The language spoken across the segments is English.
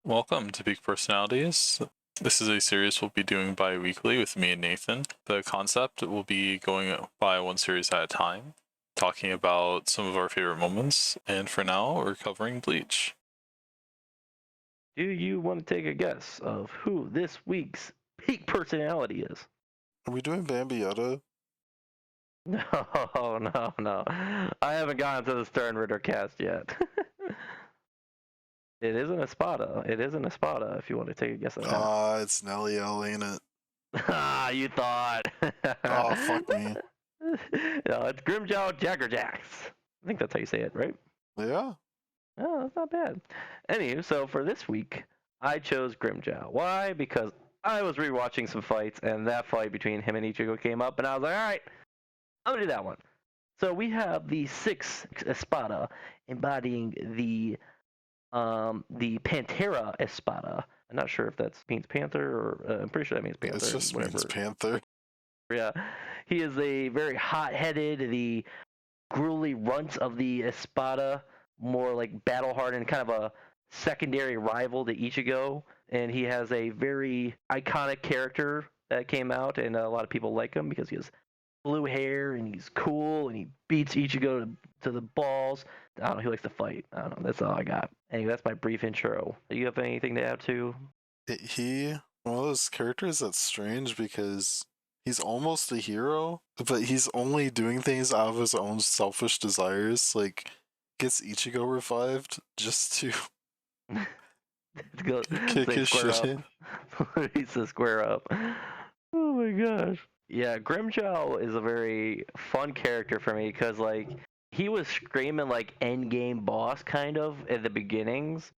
Welcome to Peak Personalities. This is a series we'll be doing bi-weekly with me and Nathan. The concept will be going by one series at a time, talking about some of our favorite moments, and for now, we're covering Bleach. Do you want to take a guess of who this week's peak personality is? Are we doing Bambi Yoda? No, no. I haven't gotten to the Stern Ritter cast yet. It isn't Espada. It isn't Espada if you want to take a guess at that. It's Nelly L, ain't it? Ah, you thought. Oh, fuck me. No, it's Grimmjow Jaegerjaquez. I think that's how you say it, right? Yeah? Oh, that's not bad. Anywho, so for this week, I chose Grimmjow. Why? Because I was rewatching some fights, and that fight between him and Ichigo came up, and I was like, all right, I'm gonna do that one. So we have the six Espada embodying the Pantera Espada. I'm not sure if that means Panther or I'm pretty sure that means Panther. It just whatever. means Panther. Yeah, he is a very hot-headed, the gruely runt of the Espada, more like battle-hardened, kind of a secondary rival to Ichigo, and he has a very iconic character that came out, and a lot of people like him because he has blue hair and he's cool and he beats Ichigo to the balls. I don't know. He likes to fight. I don't know. That's all I got. Anyway, that's my brief intro. Do you have anything to add to? One of those characters that's strange because he's almost a hero, but he's only doing things out of his own selfish desires. Like, gets Ichigo revived just to Go, kick say his square shit up. in. He says square up. Oh my gosh. Yeah, Grimmjow is a very fun character for me because like he was screaming like end game boss kind of at the beginnings,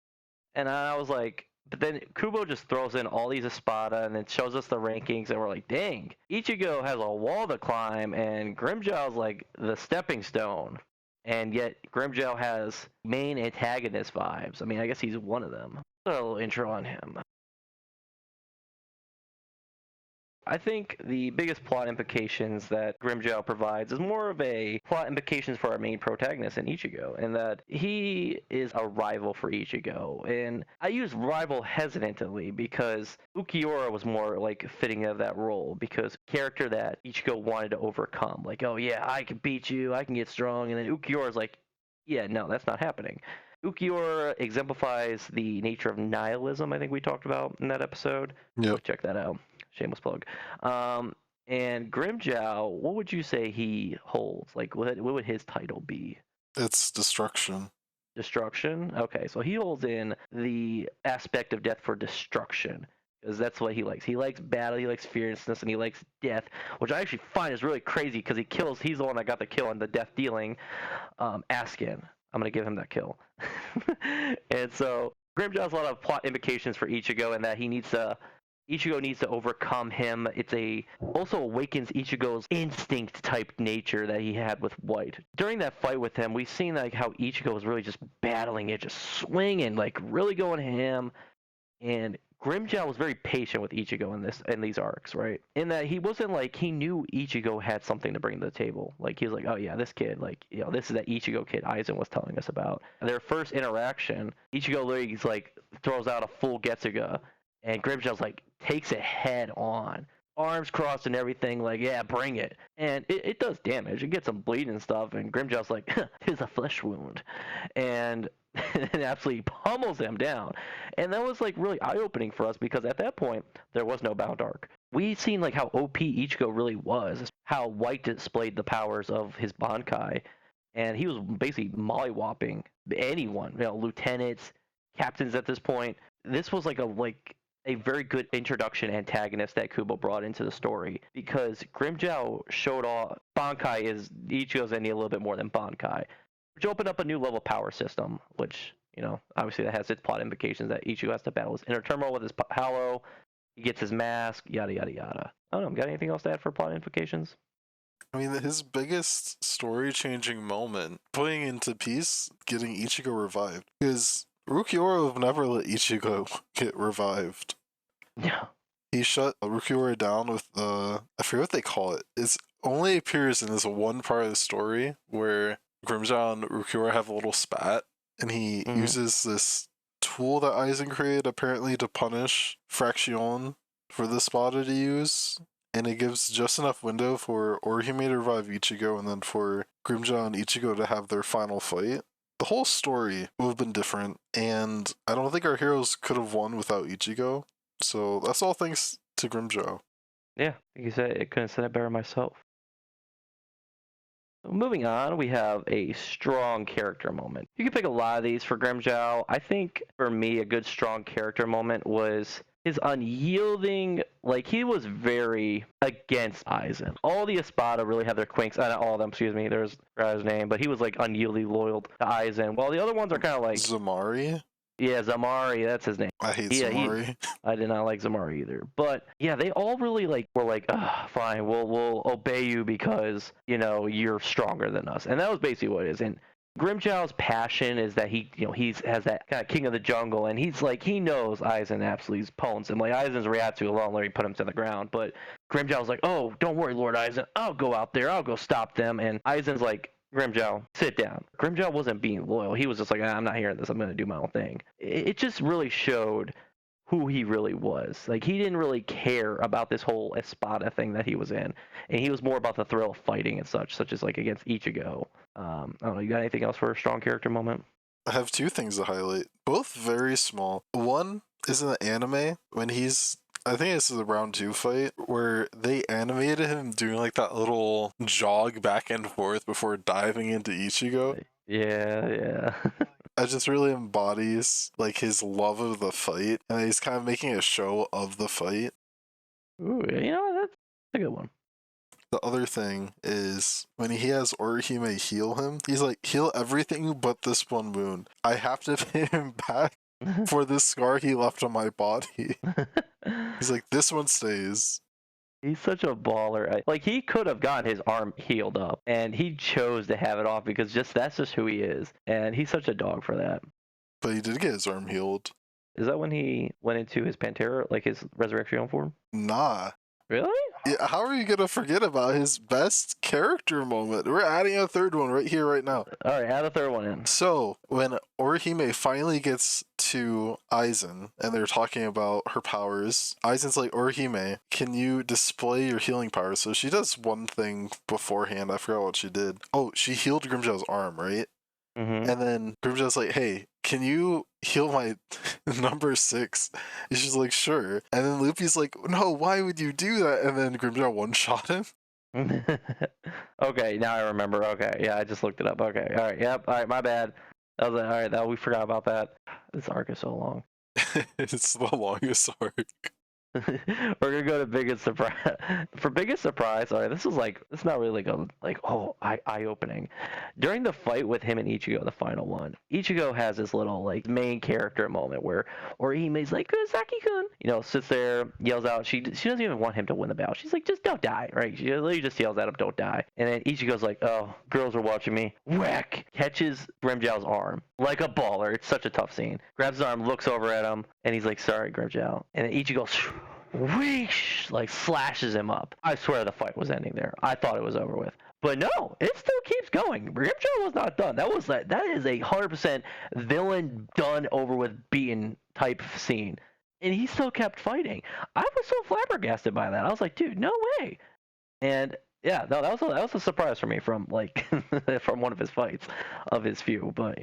and I was like, but then Kubo just throws in all these Espada and then shows us the rankings, and we're like, dang, Ichigo has a wall to climb, and Grimmjow's like the stepping stone. And yet Grimmjow has main antagonist vibes. I mean, I guess he's one of them. A little intro on him. I think the biggest plot implications that Grimmjow provides is more of a plot implications for our main protagonist in Ichigo, in that he is a rival for Ichigo. And I use rival hesitantly because Ukiura was more like fitting of that role, because character that Ichigo wanted to overcome. Like, oh yeah, I can beat you, I can get strong. And then Ukiura's like, yeah, no, that's not happening. Ukiura exemplifies the nature of nihilism, I think we talked about in that episode. Go Yep. check that out. Shameless plug. Um, and Grimmjow, what would you say he holds? Like, what would his title be? It's destruction. Destruction? Okay, so he holds in the aspect of death for destruction, because that's what he likes. He likes battle, he likes fierceness, and he likes death, which I actually find is really crazy because he's the one that got the kill on the death dealing Askin. I'm going to give him that kill. And so Grimmjow has a lot of plot implications for Ichigo, in that Ichigo needs to overcome him. Also awakens Ichigo's instinct type nature that he had with White. During that fight with him, we've seen like how Ichigo was really just battling it, just swinging, like really going ham. And Grimmjow was very patient with Ichigo in these arcs, right? In that he wasn't like, he knew Ichigo had something to bring to the table. Like he was like, oh yeah, this kid, like, you know, this is that Ichigo kid Aizen was telling us about. Their first interaction, Ichigo literally like throws out a full Getsuga, and Grimmjow's like takes it head on, arms crossed and everything, like, yeah, bring it. And it does damage. It gets some bleeding and stuff, and Grimmjow's like, tis a flesh wound. And and absolutely pummels him down. And that was like really eye-opening for us, because at that point there was no bound arc. We seen like how OP Ichigo really was, how White displayed the powers of his Bankai, and he was basically mollywopping anyone, you know, lieutenants, captains at this point. This was like a very good introduction antagonist that Kubo brought into the story, because Grimmjow showed off Bankai is Ichigo's ending a little bit more than Bankai, which opened up a new level power system, which, you know, obviously that has its plot implications, that Ichigo has to battle his inner turmoil with his Hollow, he gets his mask, yada yada yada. I don't know, got anything else to add for plot implications? I mean, his biggest story-changing moment, putting into peace, getting Ichigo revived. Because Rukiura would never let Ichigo get revived. Yeah. He shut Rukiura down with I forget what they call it. It only appears in this one part of the story where Grimmjow and Rukiura have a little spat, and he Mm-hmm. uses this tool that Aizen created apparently to punish Fraction for the Spada to use, and it gives just enough window for Orihime to revive Ichigo and then for Grimmjow and Ichigo to have their final fight. The whole story would have been different, and I don't think our heroes could have won without Ichigo. So that's all thanks to Grimmjow. Yeah, like you said, it couldn't have said it better myself. Moving on, we have a strong character moment. You can pick a lot of these for Grimmjow. I think for me, a good strong character moment was his unyielding, like he was very against Aizen. All the Espada really have their quinks, not all of them, excuse me, there's his name, but he was like unyielding loyal to Aizen, while the other ones are kind of like... Zamari? Yeah, Zamari, that's his name. I hate Yeah, Zamari. I did not like Zamari either. But yeah, they all really were like, fine, we'll obey you because, you know, you're stronger than us. And that was basically what it is. And Grimmjow's passion is that he has that kind of king of the jungle, and he's like, he knows Aizen absolutely is pounce, and like Aizen's react to alone, let me put him to the ground. But Grimmjow's like, oh, don't worry, Lord Aizen, I'll go out there, I'll go stop them. And Aizen's like, Grimmjow, sit down. Grimmjow wasn't being loyal. He was just like, I'm not hearing this. I'm going to do my own thing. It just really showed who he really was. Like, he didn't really care about this whole Espada thing that he was in. And he was more about the thrill of fighting and such as like against Ichigo. I don't know. You got anything else for a strong character moment? I have two things to highlight, both very small. One is in the anime when I think this is the round 2 fight where they animated him doing like that little jog back and forth before diving into Ichigo. Yeah. It just really embodies like his love of the fight, and he's kind of making a show of the fight. Ooh, you know, that's a good one. The other thing is when he has Orihime heal him, he's like, heal everything but this one wound. I have to pay him back for this scar he left on my body. He's like, this one stays. He's such a baller. Like, he could have gotten his arm healed up, and he chose to have it off because that's just who he is. And he's such a dog for that. But he did get his arm healed. Is that when he went into his Panther, like his resurrection form? Nah. Really? Yeah, how are you going to forget about his best character moment? We're adding a third one right here, right now. All right, add a third one in. So, when Orihime finally gets to Aizen, and they're talking about her powers, Aizen's like, Orihime, can you display your healing powers? So she does one thing beforehand. I forgot what she did. Oh, she healed Grimmjow's arm, right? Mm-hmm. And then Grimmjow's like, hey, can you heal my number 6? And she's like, sure. And then Luffy's like, no, why would you do that? And then Grimmjow one-shot him. Okay, now I remember. Okay, yeah, I just looked it up. Okay, all right, yep, all right, my bad. That was all right. We forgot about that. This arc is so long. It's the longest arc. We're gonna go to biggest surprise. For biggest surprise, all right, this is not really eye opening. During the fight with him and Ichigo, the final one, Ichigo has this little like main character moment where Orihime's like, Saki-kun, sits there, yells out. She doesn't even want him to win the battle. She's like, just don't die, right? She literally just yells at him, don't die. And then Ichigo's like, oh, girls are watching me. Whack! Catches Grimmjow's arm like a baller. It's such a tough scene. Grabs his arm, looks over at him, and he's like, sorry, Grimmjow. And then Ichigo whoosh, like slashes him up. I swear the fight was ending there. I thought it was over with. But no, it still keeps going. Grimmjow was not done. That is a 100% villain done over with beaten type scene. And he still kept fighting. I was so flabbergasted by that. I was like, dude, no way. And yeah, no, that was a surprise for me from from one of his fights of his few, but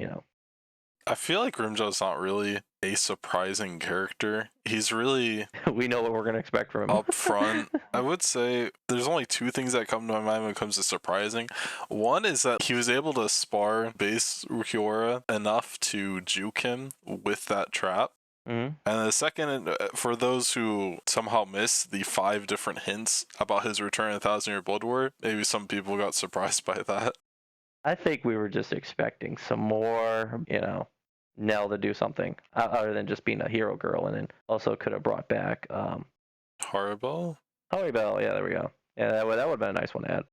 I feel like Grimmjow's not really a surprising character. He's really we know what we're gonna expect from him. up front. I would say there's only 2 things that come to my mind when it comes to surprising. One is that he was able to spar base Ukiura enough to juke him with that trap. Mm-hmm. And the second, for those who somehow missed the 5 different hints about his return in 1,000 Year Blood War, maybe some people got surprised by that. I think we were just expecting some more, Nell to do something other than just being a hero girl, and then also could have brought back Horrible? Bell. Yeah, there we go. Yeah, that would have been a nice one to add.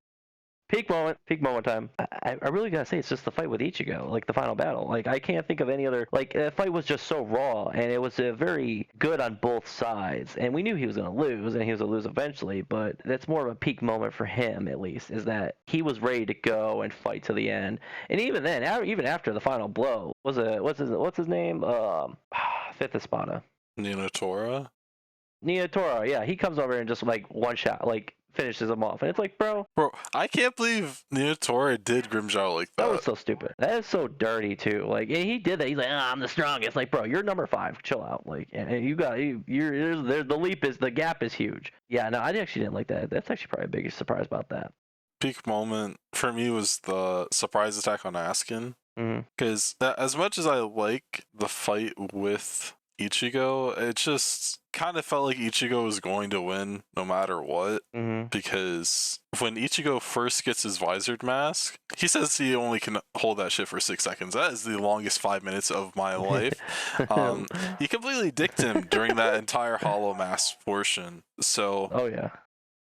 Peak moment time. I really gotta say, it's just the fight with Ichigo, like the final battle. Like, I can't think of any other, like, that fight was just so raw, and it was very good on both sides. And we knew he was gonna lose, and he was gonna lose eventually, but that's more of a peak moment for him, at least, is that he was ready to go and fight to the end. And even then, even after the final blow, what's his name? fifth Espada. Ninotora. Tora, yeah, he comes over and just like one shot, like finishes him off, and it's like, bro, I can't believe Ninotora did Grimmjow like that that. was so stupid. That is so dirty too. Like, and he did that. He's like, I'm the strongest. Like, bro, you're number 5. Chill out. Like, and you got there's the gap is huge. Yeah, no, I actually didn't like that. That's actually probably the biggest surprise about that. Peak moment for me was the surprise attack on Askin. Because as much as I like the fight with Ichigo, it just kind of felt like Ichigo was going to win no matter what. Because when Ichigo first gets his visored mask, he says he only can hold that shit for 6 seconds. That is the longest 5 minutes of my life. He completely dicked him during that entire hollow mask portion. So Oh yeah.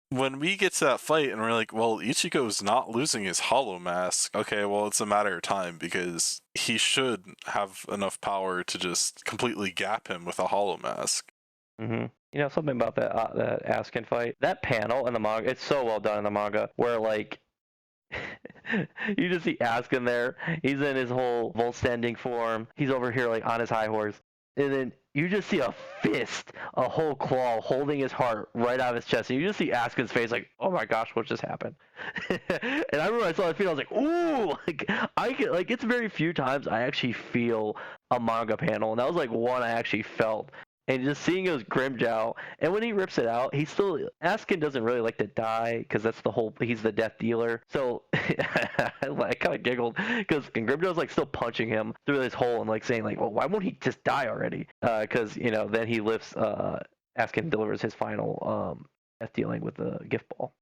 when we get to that fight and we're like, well, Ichigo's not losing his hollow mask. Okay, well, it's a matter of time because he should have enough power to just completely gap him with a hollow mask. You know, something about that Askin fight, that panel in the manga, it's so well done in the manga, where like you just see Askin there. He's in his whole Volt standing form. He's over here like on his high horse, and then you just see a fist, a whole claw holding his heart right out of his chest, and you just see Askin's face like, oh my gosh, what just happened? And I remember I saw that feel, I was like, ooh, like I can, like, it's very few times I actually feel a manga panel, and that was like one I actually felt. And just seeing it was Grimmjow, and when he rips it out, Askin doesn't really like to die because that's the whole, he's the death dealer. So I kind of giggled because Grimmjow's like still punching him through this hole and like saying like, well, why won't he just die already? Because you know, then he lifts, Askin delivers his final death dealing with the gift ball.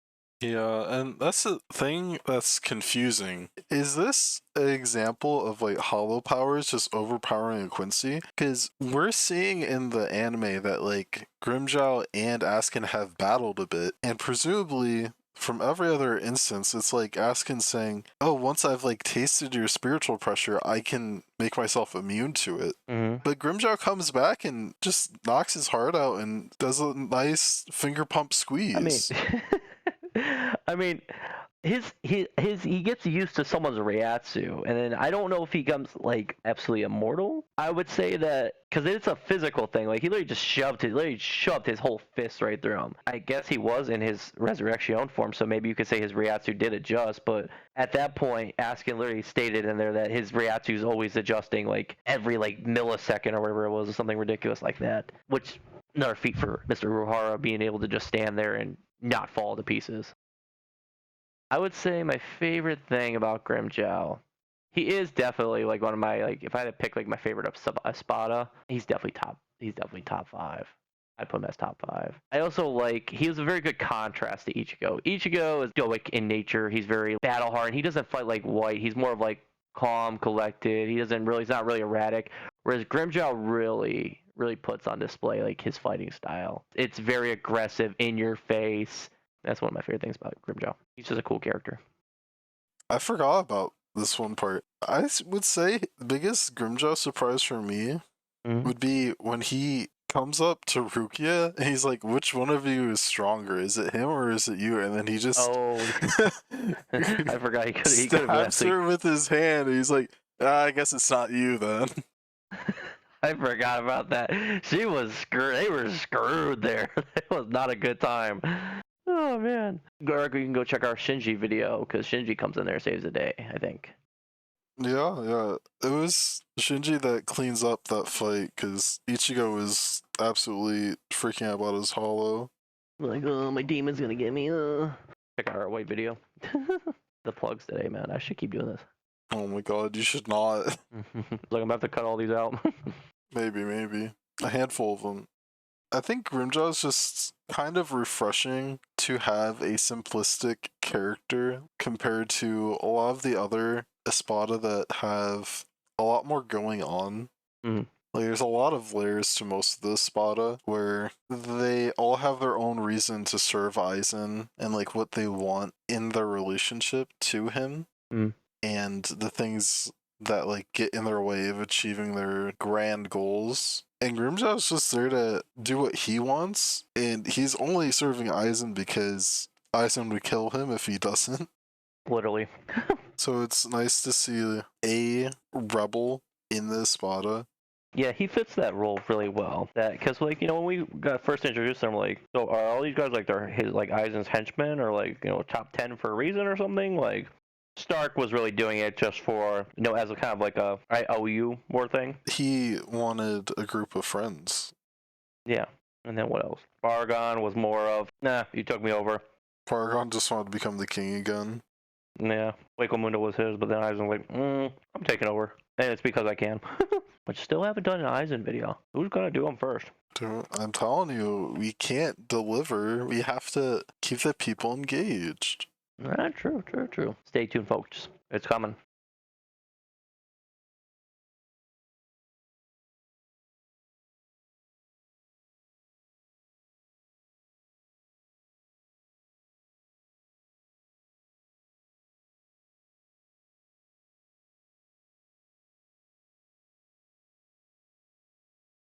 Yeah, and that's the thing that's confusing. Is this an example of like hollow powers just overpowering a Quincy? Because we're seeing in the anime that like Grimmjow and Askin have battled a bit, and presumably from every other instance, it's like Askin saying, oh, once I've like tasted your spiritual pressure, I can make myself immune to it. But Grimmjow comes back and just knocks his heart out and does a nice finger pump squeeze. I mean, he gets used to someone's Reiatsu, and then I don't know if he becomes like absolutely immortal. I would say that because it's a physical thing. Like he literally shoved his whole fist right through him. I guess he was in his resurrection form, so maybe you could say his Reiatsu did adjust. But at that point, Askin literally stated in there that his Reiatsu is always adjusting like every like millisecond or whatever it was, or something ridiculous like that. Which another feat for Mr. Uehara being able to just stand there and not fall to pieces. I would say my favorite thing about Grimmjow, he is definitely like one of my, like, if I had to pick like my favorite of Espada, he's definitely top 5. I'd put him as top 5. I also like, he was a very good contrast to Ichigo. Ichigo is stoic in nature. He's very battle hard. He doesn't fight like White. He's more of like calm, collected. He's not really erratic. Whereas Grimmjow really puts on display like his fighting style. It's very aggressive, in your face. That's one of my favorite things about Grimmjow. He's just a cool character. I forgot about this one part. I would say the biggest Grimmjow surprise for me would be when he comes up to Rukia and he's like, which one of you is stronger? Is it him or is it you? And then he just I forgot he could stabs her with his hand and he's like, I guess it's not you then. I forgot about that. She was screwed. They were screwed there. It was not a good time. Oh man. You can go check our Shinji video because Shinji comes in there and saves the day, I think. Yeah. It was Shinji that cleans up that fight because Ichigo was absolutely freaking out about his hollow. Like, oh, my demon's gonna get me. Check out our white video. The plugs today, man. I should keep doing this. Oh my god, you should not. Like, I'm about to cut all these out. Maybe. A handful of them. I think Grimmjow is just kind of refreshing to have a simplistic character compared to a lot of the other Espada that have a lot more going on. Like, there's a lot of layers to most of the Espada where they all have their own reason to serve Aizen and like what they want in their relationship to him. And the things that like get in their way of achieving their grand goals. And Grimmjow's just there to do what he wants, and he's only serving Aizen because Aizen would kill him if he doesn't. Literally. So it's nice to see a rebel in the Espada Yeah, he fits that role really well. That because like when we got first introduced him, like so are all these guys like they're his like Eisen's henchmen or like top 10 for a reason or something? Like Stark was really doing it just for as a kind of like a I owe you more thing. He wanted a group of friends. Yeah, and then what else? Bargon was more of nah, you took me over. Paragon just wanted to become the king again. Yeah, Waco Mundo was his, but then Eisen was like, I'm taking over, and it's because I can. But still haven't done an Eisen video. Who's gonna do them first? Dude, I'm telling you, we can't deliver. We have to keep the people engaged. True. Stay tuned, folks. It's coming.